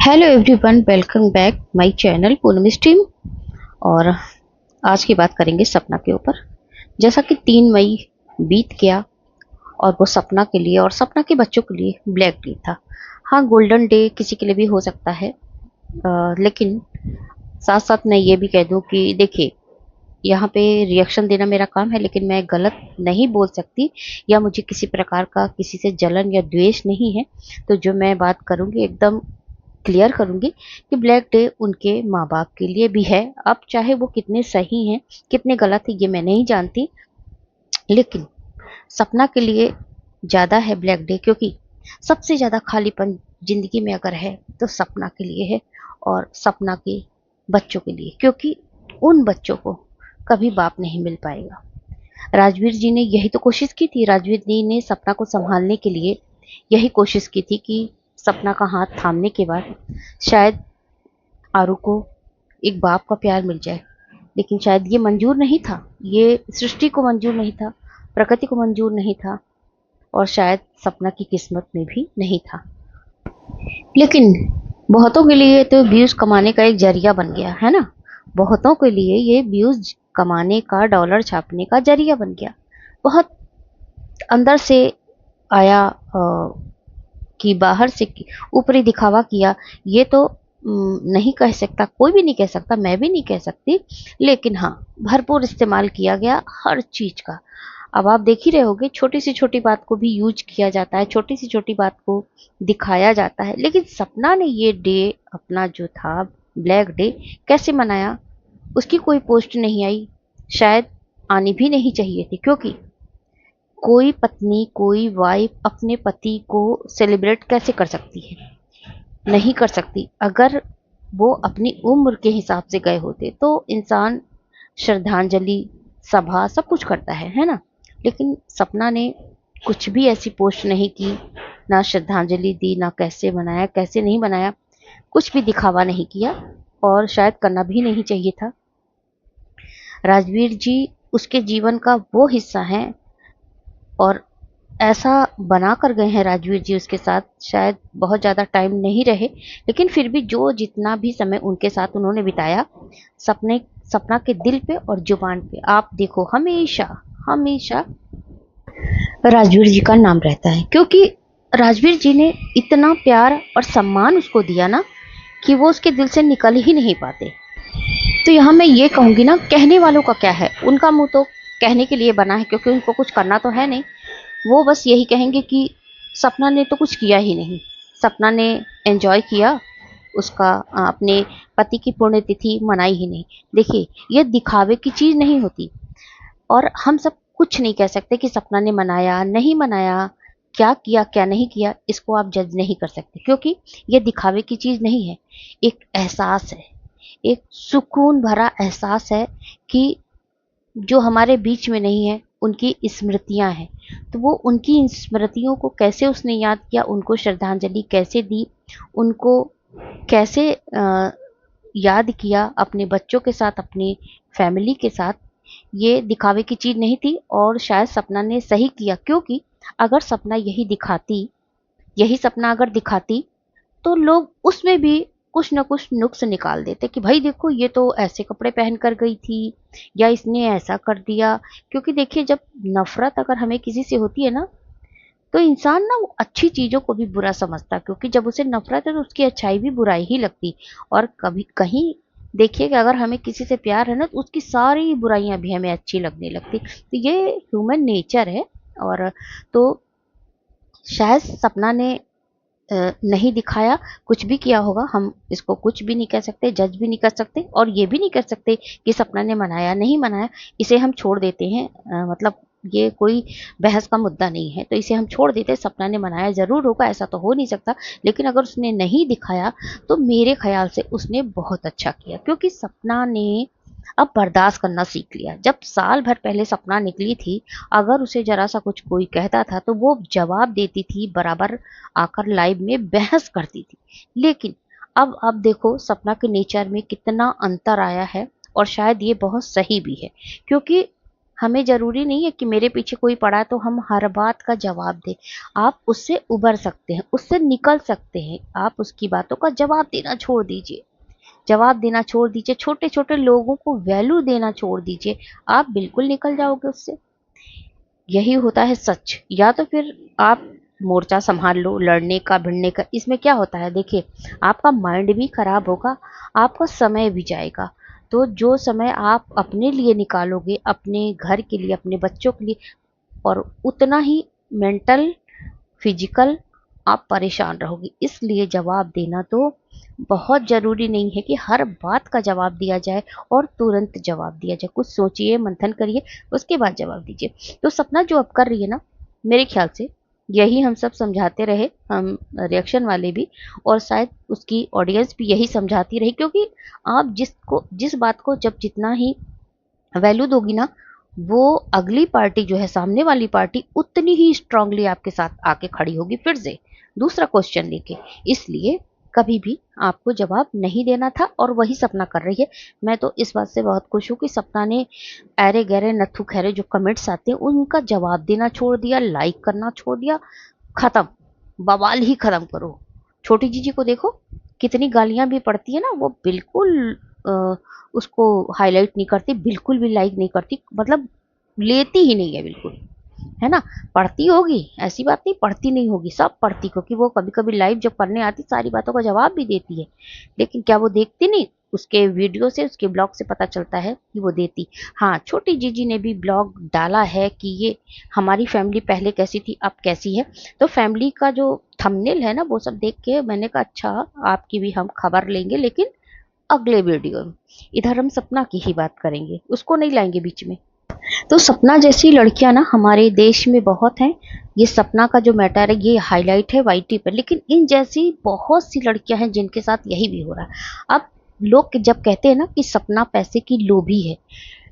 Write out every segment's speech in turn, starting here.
Hello everyone, welcome back my channel Poonam stream. और आज की बात करेंगे सपना के ऊपर। जैसा कि 3 मई बीत गया और वो सपना के लिए और सपना के बच्चों के लिए ब्लैक डे था। हाँ, गोल्डन डे किसी के लिए भी हो सकता है। लेकिन साथ साथ मैं ये भी कह दूं कि देखिए, यहाँ पे रिएक्शन देना मेरा काम है, लेकिन मैं गलत नहीं बोल सकती या मुझे किसी प्रकार का किसी से जलन या द्वेष नहीं है। तो जो मैं बात करूँगी एकदम क्लियर करूंगी कि ब्लैक डे उनके माँ बाप के लिए भी है। अब चाहे वो कितने सही हैं कितने गलत है ये मैं नहीं जानती, लेकिन सपना के लिए ज़्यादा है ब्लैक डे, क्योंकि सबसे ज़्यादा खालीपन जिंदगी में अगर है तो सपना के लिए है और सपना के बच्चों के लिए, क्योंकि उन बच्चों को कभी बाप नहीं मिल पाएगा। राजवीर जी ने यही तो कोशिश की थी। राजवीर जी ने सपना को संभालने के लिए यही कोशिश की थी कि सपना का हाथ थामने के बाद शायद आरू को एक बाप का प्यार मिल जाए। लेकिन शायद ये मंजूर नहीं था, ये सृष्टि को मंजूर नहीं था, प्रकृति को मंजूर नहीं था और शायद सपना की किस्मत में भी नहीं था। लेकिन बहुतों के लिए तो व्यूज कमाने का एक जरिया बन गया है ना। बहुतों के लिए ये व्यूज कमाने का, डॉलर छापने का जरिया बन गया। बहुत अंदर से आया कि बाहर से ऊपरी दिखावा किया, ये तो नहीं कह सकता, कोई भी नहीं कह सकता, मैं भी नहीं कह सकती। लेकिन हाँ, भरपूर इस्तेमाल किया गया हर चीज का। अब आप देख ही रहे होगे, छोटी सी छोटी बात को भी यूज किया जाता है, छोटी सी छोटी बात को दिखाया जाता है। लेकिन सपना ने ये डे अपना जो था ब्लैक डे कैसे मनाया, उसकी कोई पोस्ट नहीं आई। शायद आनी भी नहीं चाहिए थी, क्योंकि कोई पत्नी, कोई वाइफ अपने पति को सेलिब्रेट कैसे कर सकती है? नहीं कर सकती। अगर वो अपनी उम्र के हिसाब से गए होते तो इंसान श्रद्धांजलि सभा सब कुछ करता है ना। लेकिन सपना ने कुछ भी ऐसी पोस्ट नहीं की, ना श्रद्धांजलि दी, ना कैसे मनाया कैसे नहीं मनाया, कुछ भी दिखावा नहीं किया और शायद करना भी नहीं चाहिए था। राजवीर जी उसके जीवन का वो हिस्सा हैं और ऐसा बना कर गए हैं राजवीर जी उसके साथ। शायद बहुत ज़्यादा टाइम नहीं रहे, लेकिन फिर भी जो जितना भी समय उनके साथ उन्होंने बिताया, सपना के दिल पे और जुबान पे आप देखो, हमेशा हमेशा राजवीर जी का नाम रहता है। क्योंकि राजवीर जी ने इतना प्यार और सम्मान उसको दिया ना कि वो उसके दिल से निकल ही नहीं पाते। तो यहाँ मैं ये कहूँगी ना, कहने वालों का क्या है, उनका मुंह तो कहने के लिए बना है, क्योंकि उनको कुछ करना तो है नहीं। वो बस यही कहेंगे कि सपना ने तो कुछ किया ही नहीं, सपना ने एंजॉय किया, उसका अपने पति की पुण्यतिथि मनाई ही नहीं। देखिए, ये दिखावे की चीज़ नहीं होती और हम सब कुछ नहीं कह सकते कि सपना ने मनाया नहीं मनाया, क्या किया क्या नहीं किया, इसको आप जज नहीं कर सकते, क्योंकि ये दिखावे की चीज़ नहीं है। एक एहसास है, एक सुकून भरा एहसास है कि जो हमारे बीच में नहीं है, उनकी स्मृतियां हैं। तो वो उनकी स्मृतियों को कैसे उसने याद किया, उनको श्रद्धांजलि कैसे दी, उनको कैसे याद किया अपने बच्चों के साथ, अपनी फैमिली के साथ, ये दिखावे की चीज़ नहीं थी। और शायद सपना ने सही किया, क्योंकि अगर सपना यही सपना अगर दिखाती तो लोग उसमें भी कुछ ना कुछ नुक्स निकाल देते कि भाई देखो, ये तो ऐसे कपड़े पहन कर गई थी या इसने ऐसा कर दिया। क्योंकि देखिए, जब नफरत अगर हमें किसी से होती है ना, तो इंसान ना वो अच्छी चीजों को भी बुरा समझता, क्योंकि जब उसे नफरत है तो उसकी अच्छाई भी बुराई ही लगती। और कभी कहीं देखिए कि अगर हमें किसी से प्यार है ना, तो उसकी सारी बुराइयां भी हमें अच्छी लगने लगती। तो ये ह्यूमन नेचर है। और तो शायद सपना ने नहीं दिखाया, कुछ भी किया होगा, हम इसको कुछ भी नहीं कह सकते, जज भी नहीं कर सकते और ये भी नहीं कर सकते कि सपना ने मनाया नहीं मनाया। इसे हम छोड़ देते हैं, मतलब ये कोई बहस का मुद्दा नहीं है, तो इसे हम छोड़ देते हैं। सपना ने मनाया जरूर होगा, ऐसा तो हो नहीं सकता। लेकिन अगर उसने नहीं दिखाया तो मेरे ख्याल से उसने बहुत अच्छा किया, क्योंकि सपना ने अब बर्दाश्त करना सीख लिया। जब साल भर पहले सपना निकली थी, अगर उसे जरा सा कुछ कोई कहता था तो वो जवाब देती थी, बराबर आकर लाइव में बहस करती थी। लेकिन अब देखो सपना के नेचर में कितना अंतर आया है, और शायद ये बहुत सही भी है। क्योंकि हमें ज़रूरी नहीं है कि मेरे पीछे कोई पड़ा है तो हम हर बात का जवाब दें। आप उससे उबर सकते हैं, उससे निकल सकते हैं। आप उसकी बातों का जवाब देना छोड़ दीजिए। जवाब देना छोड़ दीजिए, छोटे-छोटे लोगों को वैल्यू देना छोड़ दीजिए। आप बिल्कुल निकल जाओगे उससे। यही होता है सच। या तो फिर आप मोर्चा संभाल लो लड़ने का, भिड़ने का। इसमें क्या होता है देखिए, आपका माइंड भी खराब होगा, आपका समय भी जाएगा। तो जो समय आप अपने लिए निकालोगे, अपने घर के लिए, अपने बच्चों के लिए, और उतना ही मेंटल, फिजिकल आप परेशान रहोगे। इसलिए जवाब देना तो बहुत ज़रूरी नहीं है कि हर बात का जवाब दिया जाए और तुरंत जवाब दिया जाए। कुछ सोचिए, मंथन करिए, उसके बाद जवाब दीजिए। तो सपना जो अब कर रही है ना, मेरे ख्याल से यही हम सब समझाते रहे, हम रिएक्शन वाले भी, और शायद उसकी ऑडियंस भी यही समझाती रही, क्योंकि आप जिस बात को जब जितना ही वैल्यू दोगी ना, वो अगली पार्टी जो है, सामने वाली पार्टी, उतनी ही स्ट्रांगली आपके साथ आके खड़ी होगी फिर से दूसरा क्वेश्चन लेके। इसलिए कभी भी आपको जवाब नहीं देना था, और वही सपना कर रही है। मैं तो इस बात से बहुत खुश हूँ कि सपना ने ऐरे गहरे नत्थु खैरे जो कमेंट्स आते हैं उनका जवाब देना छोड़ दिया, लाइक करना छोड़ दिया। खत्म, बवाल ही खत्म करो। छोटी जीजी को देखो, कितनी गालियां भी पड़ती है ना, वो बिल्कुल उसको हाईलाइट नहीं करती, बिल्कुल भी लाइक नहीं करती, मतलब लेती ही नहीं है बिल्कुल, है ना। पढ़ती होगी, ऐसी बात नहीं पढ़ती नहीं होगी, सब पढ़ती, क्योंकि वो कभी कभी लाइव जब करने आती सारी बातों का जवाब भी देती है। लेकिन क्या वो देखती नहीं? उसके वीडियो से, उसके ब्लॉग से पता चलता है कि वो देती। हाँ, छोटी जीजी ने भी ब्लॉग डाला है कि ये हमारी फैमिली पहले कैसी थी, अब कैसी है। तो फैमिली का जो थंबनेल है ना, वो सब देख के मैंने कहा अच्छा, आपकी भी हम खबर लेंगे, लेकिन अगले वीडियो में। इधर हम सपना की ही बात करेंगे, उसको नहीं लाएंगे बीच में। तो सपना जैसी लड़कियां ना हमारे देश में बहुत हैं। ये सपना का जो मैटर है ये हाईलाइट है वाईटी पर, लेकिन इन जैसी बहुत सी लड़कियां हैं जिनके साथ यही भी हो रहा है। अब लोग जब कहते हैं ना कि सपना पैसे की लोभी है,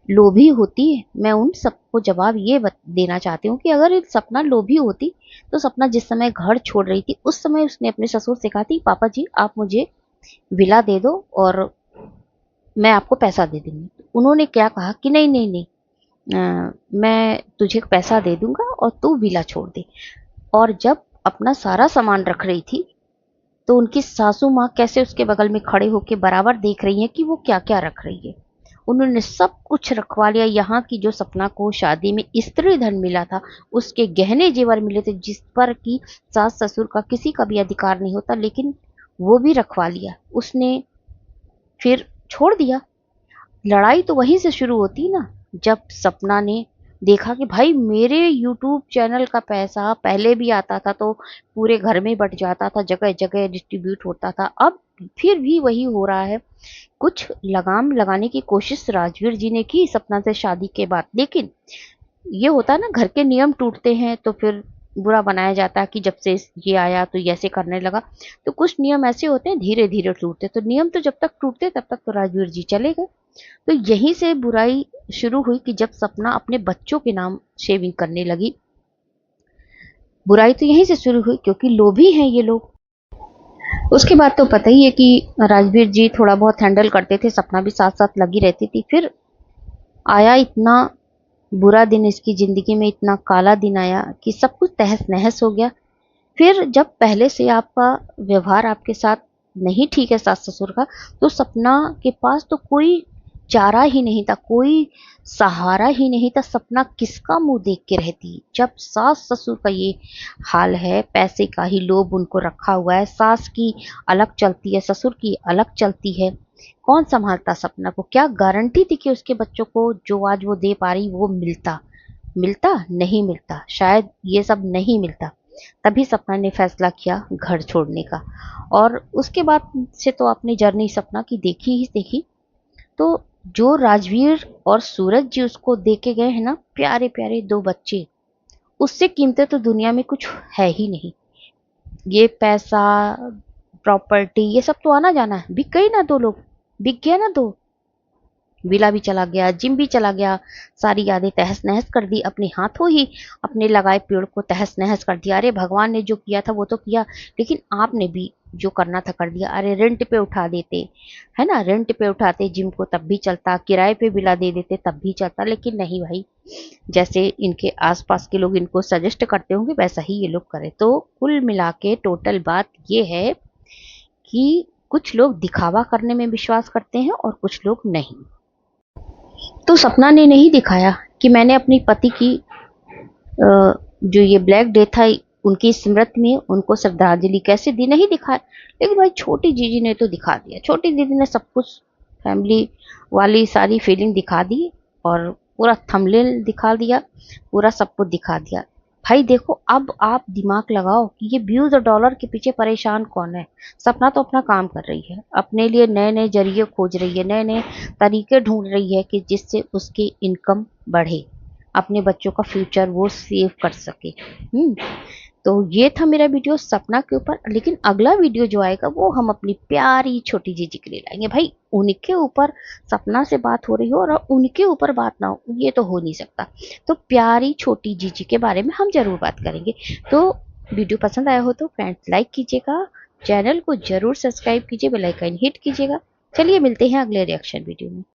लोभी होती है, मैं उन सबको जवाब ये देना चाहती हूँ कि अगर एक सपना लोभी होती तो सपना जिस समय घर छोड़ रही थी उस समय उसने अपने ससुर से कहा थी, पापा जी आप मुझे विला दे दो और मैं आपको पैसा दे दूंगी। उन्होंने क्या कहा कि नहीं नहीं नहीं, मैं तुझे पैसा दे दूंगा और तू विला छोड़ दे। और जब अपना सारा सामान रख रही थी तो उनकी सासू माँ कैसे उसके बगल में खड़े होकर बराबर देख रही हैं कि वो क्या क्या रख रही है। उन्होंने सब कुछ रखवा लिया, यहाँ की जो सपना को शादी में स्त्री धन मिला था, उसके गहने जेवर मिले थे जिस पर कि सास ससुर का किसी का भी अधिकार नहीं होता, लेकिन वो भी रखवा लिया उसने, फिर छोड़ दिया। लड़ाई तो वहीं से शुरू होती ना, जब सपना ने देखा कि भाई मेरे यूट्यूब चैनल का पैसा पहले भी आता था तो पूरे घर में बट जाता था, जगह जगह डिस्ट्रीब्यूट होता था, अब फिर भी वही हो रहा है। कुछ लगाम लगाने की कोशिश राजवीर जी ने की सपना से शादी के बाद, लेकिन ये होता है ना, घर के नियम टूटते हैं तो फिर बुरा बनाया जाता है कि जब से ये आया तो ये ऐसे करने लगा। तो कुछ नियम ऐसे होते हैं धीरे धीरे टूटते, तो नियम तो जब तक टूटते तब तक तो राजवीर जी चले गए। तो यहीं से बुराई शुरू हुई कि जब सपना अपने बच्चों के नाम शेविंग करने लगी। बुराई तो यहीं से शुरू हुई क्योंकि लोभी हैं ये लोग। उसके बाद तो पता ही है कि राजवीर जी थोड़ा बहुत हैंडल करते थे, सपना भी साथ साथ लगी रहती थी। फिर आया इतना बुरा दिन इसकी जिंदगी में, इतना काला दिन आया कि सब कुछ तहस नहस हो गया। फिर जब पहले से आपका व्यवहार आपके साथ नहीं ठीक है सास ससुर का, तो सपना के पास तो कोई चारा ही नहीं था, कोई सहारा ही नहीं था। सपना किसका मुंह देख के रहती जब सास ससुर का ये हाल है, पैसे का ही लोभ उनको रखा हुआ है, सास की अलग चलती है, ससुर की अलग चलती है। कौन संभालता सपना को? क्या गारंटी थी कि उसके बच्चों को जो आज वो दे पा रही वो मिलता? मिलता नहीं मिलता, शायद ये सब नहीं मिलता। तभी सपना ने फैसला किया घर छोड़ने का। और उसके बाद से तो आपने जर्नी सपना की देखी ही देखी। तो जो राजवीर और सूरज जी उसको दे के गए हैं ना, प्यारे प्यारे दो बच्चे, उससे कीमती तो दुनिया में कुछ है ही नहीं। ये पैसा, प्रॉपर्टी, ये सब तो आना जाना है, बिक गई ना दो लोग, बिक गया ना दो, विला भी चला गया, जिम भी चला गया, सारी यादें तहस नहस कर दी, अपने हाथों ही अपने लगाए पेड़ को तहस नहस कर दिया। अरे भगवान ने जो किया था वो तो किया, लेकिन आपने भी जो करना था कर दिया। अरे रेंट पे उठा देते, है ना, रेंट पे उठाते जिम को तब भी चलता, किराए पे विला दे देते तब भी चलता, लेकिन नहीं भाई, जैसे इनके आसपास के लोग इनको सजेस्ट करते होंगे वैसा ही ये लोग करें। तो कुल मिला के टोटल बात ये है कि कुछ लोग दिखावा करने में विश्वास करते हैं और कुछ लोग नहीं। तो सपना ने नहीं दिखाया कि मैंने अपनी पति की जो ये ब्लैक डे था उनकी स्मृति में उनको श्रद्धांजलि कैसे दी, नहीं दिखाया। लेकिन भाई छोटी जीजी ने तो दिखा दिया, छोटी दीदी ने सब कुछ फैमिली वाली सारी फीलिंग दिखा दी और पूरा थंबनेल दिखा दिया, पूरा सब कुछ दिखा दिया। भाई देखो, अब आप दिमाग लगाओ कि ये व्यूज और डॉलर के पीछे परेशान कौन है। सपना तो अपना काम कर रही है, अपने लिए नए नए जरिए खोज रही है, नए नए तरीके ढूंढ रही है कि जिससे उसकी इनकम बढ़े, अपने बच्चों का फ्यूचर वो सेव कर सके। तो ये था मेरा वीडियो सपना के ऊपर। लेकिन अगला वीडियो जो आएगा वो हम अपनी प्यारी छोटी जीजी के लिए लाएंगे। भाई उनके ऊपर सपना से बात हो रही हो और उनके ऊपर बात ना हो, ये तो हो नहीं सकता। तो प्यारी छोटी जीजी के बारे में हम जरूर बात करेंगे। तो वीडियो पसंद आया हो तो फ्रेंड्स लाइक कीजिएगा, चैनल को जरूर सब्सक्राइब कीजिए, बेल आइकन हिट कीजिएगा। चलिए मिलते हैं अगले रिएक्शन वीडियो में।